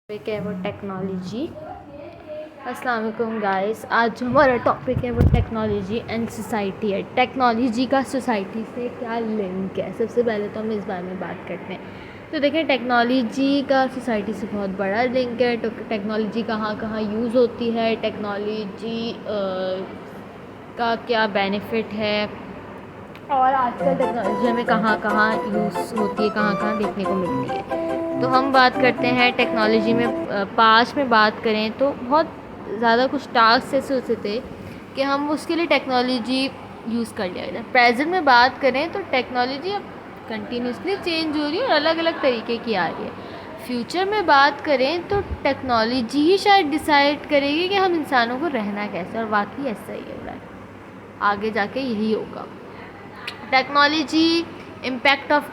Topic है वो technology. अस्सलाम वालेकुम गाइस, आज जो हमारा टॉपिक है वो टेक्नोलॉजी एंड सोसाइटी है। टेक्नोलॉजी का सोसाइटी से क्या लिंक है, सबसे पहले तो हम इस बारे में बात करते हैं। तो देखें, टेक्नोलॉजी का सोसाइटी से बहुत बड़ा लिंक है। तो टेक्नोलॉजी कहाँ कहाँ यूज़ होती है, टेक्नोलॉजी का क्या बेनिफिट है, और आजकल टेक्नोलॉजी हमें कहाँ कहाँ यूज़ होती है, कहाँ कहाँ देखने को मिलती है। तो हम बात करते हैं टेक्नोलॉजी में। पास्ट में बात करें तो बहुत ज़्यादा कुछ टास्क ऐसे होते थे कि हम उसके लिए टेक्नोलॉजी यूज़ कर लिया जाए। प्रेजेंट में बात करें तो टेक्नोलॉजी अब कंटिन्यूसली चेंज हो रही है और अलग अलग तरीके की आ रही है। फ्यूचर में बात करें तो टेक्नोलॉजी ही शायद डिसाइड करेगी कि हम इंसानों को रहना कैसे, और वाकई ऐसा ही हो रहा है, आगे जाके यही होगा। टेक्नोलॉजी, इम्पैक्ट ऑफ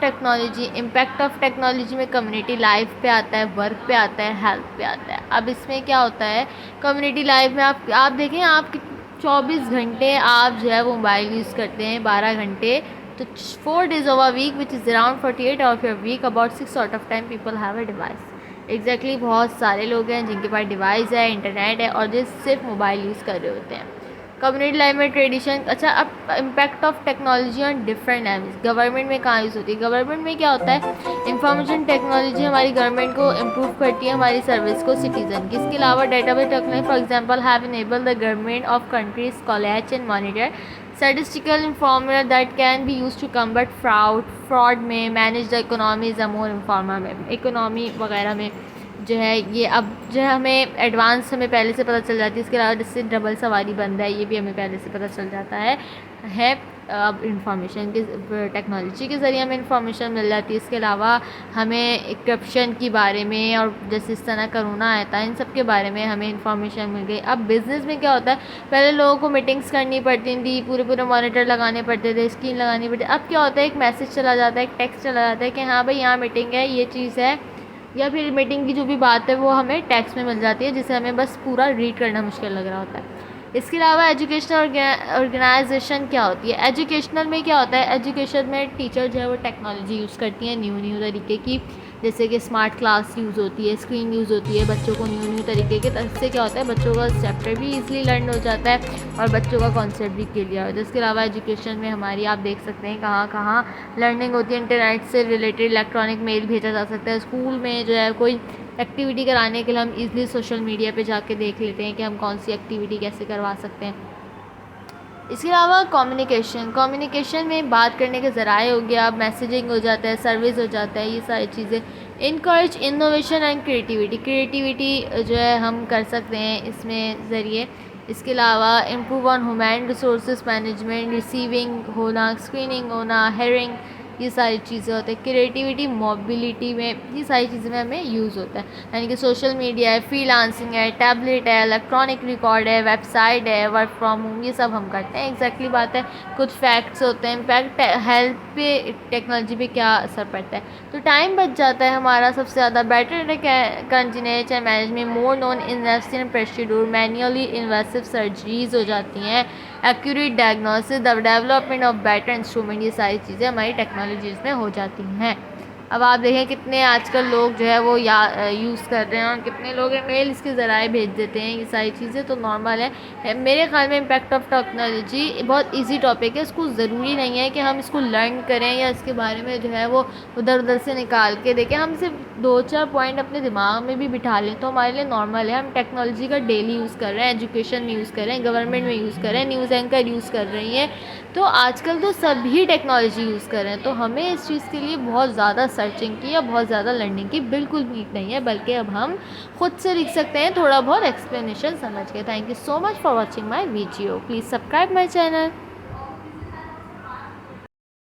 टेक्नोलॉजी में कम्युनिटी लाइफ पे आता है, वर्क पे आता है, हेल्थ पे आता है। अब इसमें क्या होता है, कम्युनिटी लाइफ में आप देखें, आप 24 घंटे आप जो है वो मोबाइल यूज़ करते हैं, 12 घंटे, तो 4 days of a week which is around 48 of your week, about 6 sort of time people have a device. Exactly बहुत सारे लोग हैं जिनके पास डिवाइस है, इंटरनेट है, और जो सिर्फ मोबाइल यूज़ कर रहे होते हैं। कम्युनिटी लाइफ में ट्रेडिशन। अच्छा, अब impact of technology on different AIIMS. Government में कहाँ यूज़ होती है? गवर्नमेंट में क्या होता है, इंफॉर्मेशन टेक्नोलॉजी हमारी गवर्नमेंट को इम्प्रूव करती है, हमारी सर्विस को सिटीजन की। इसके अलावा database technology, for example, have enabled the government of countries college and monitor statistical information that can be use to combat fraud में, मैनेज द इकोनॉमीज मोर इन्फॉर्मा में, इकोनॉमी वगैरह में जो है ये अब जो है हमें एडवांस हमें पहले से पता चल जाती है। इसके अलावा जिससे डबल सवारी बंद है, ये भी हमें पहले से पता चल जाता है। अब इंफॉर्मेशन के टेक्नोलॉजी के ज़रिए हमें इंफॉर्मेशन मिल जाती है। इसके अलावा हमें करप्शन के बारे में, और जैसे इस तरह करोना आया था, इन सब के बारे में हमें इंफॉर्मेशन मिल गई। अब बिज़नेस में क्या होता है, पहले लोगों को मीटिंग्स करनी पड़ती थी, पूरे मॉनिटर लगाने पड़ते थे, स्क्रीन लगानी पड़ती। अब क्या होता है, एक मैसेज चला जाता है, एक टेक्स्ट चला जाता है कि हाँ भाई यहाँ मीटिंग है, ये चीज़ है, या फिर मीटिंग की जो भी बात है वो हमें टेक्स्ट में मिल जाती है, जिसे हमें बस पूरा रीड करना मुश्किल लग रहा होता है। इसके अलावा एजुकेशनल ऑर्गेनाइजेशन क्या होती है? एजुकेशनल में क्या होता है, एजुकेशन में टीचर जो है वो टेक्नोलॉजी यूज़ करती हैं न्यू तरीके की, जैसे कि स्मार्ट क्लास यूज़ होती है, स्क्रीन यूज़ होती है, बच्चों को न्यू तरीके के, इससे क्या होता है, बच्चों का चैप्टर भी ईजिली लर्न हो जाता है और बच्चों का कॉन्सेप्ट भी क्लियर हो जाता है। इसके अलावा एजुकेशन में हमारी, आप देख सकते हैं कहाँ कहाँ लर्निंग होती है। इंटरनेट से रिलेटेड इलेक्ट्रॉनिक मेल भेजा जा सकता है। स्कूल में जो है कोई एक्टिविटी कराने के लिए हम इजीली सोशल मीडिया पे जाके देख लेते हैं कि हम कौन सी एक्टिविटी कैसे करवा सकते हैं। इसके अलावा कम्युनिकेशन में बात करने के ज़राए हो गया, अब मैसेजिंग हो जाता है, सर्विस हो जाता है, ये सारी चीज़ें। इनकरेज इनोवेशन एंड क्रिएटिविटी जो है हम कर सकते हैं इसमें ज़रिए। इसके अलावा improve on human resource management, receiving होना, स्क्रीनिंग होना, हेयरिंग, ये सारी चीज़ें होती है। क्रिएटिविटी, मोबिलिटी में, ये सारी चीज़ें में हमें यूज़ होता है। यानी कि सोशल मीडिया है, फ्रीलांसिंग है, टैबलेट है, इलेक्ट्रॉनिक रिकॉर्ड है, वेबसाइट है, वर्क फ्रॉम होम, ये सब हम करते हैं। एग्जैक्टली बात है। कुछ फैक्ट्स होते हैं, इम्पैक्ट हेल्थ पे टेक्नोलॉजी पे क्या असर पड़ता है, तो टाइम बच जाता है हमारा सबसे ज़्यादा। Better continuous and management, more non invasive procedure, manually invasive surgeries हो जाती हैं, accurate diagnosis, the development of better instrument, ये सारी चीज़ें हमारी टेक्नोलॉजीज़ में हो जाती हैं। अब आप देखें कितने आजकल लोग जो है वो यूज़ कर रहे हैं, और कितने लोग मेल इसके ज़राए भेज देते हैं, ये सारी चीज़ें तो नॉर्मल है। मेरे ख्याल में इम्पैक्ट ऑफ टेक्नोलॉजी बहुत इजी टॉपिक है, इसको ज़रूरी नहीं है कि हम इसको लर्न करें या इसके बारे में जो है वो उधर से निकाल के देखें। हम सिर्फ 2-4 पॉइंट अपने दिमाग में भी बिठा लें तो हमारे लिए नॉर्मल है। हम टेक्नोलॉजी का डेली यूज़ कर रहे हैं, एजुकेशन में यूज़ कर रहे हैं, गवर्नमेंट में यूज़ कर रहे हैं, न्यूज़ एंकर यूज़ कर रही हैं, तो आजकल तो सभी टेक्नोलॉजी यूज़ कर रहे हैं। तो हमें इस चीज़ के लिए बहुत ज़्यादा सर्चिंग की या बहुत ज़्यादा लर्निंग की बिल्कुल नीड नहीं है, बल्कि अब हम खुद से लिख सकते हैं थोड़ा बहुत एक्सप्लेनेशन समझ के। Thank you so much for watching my video. Please subscribe my channel.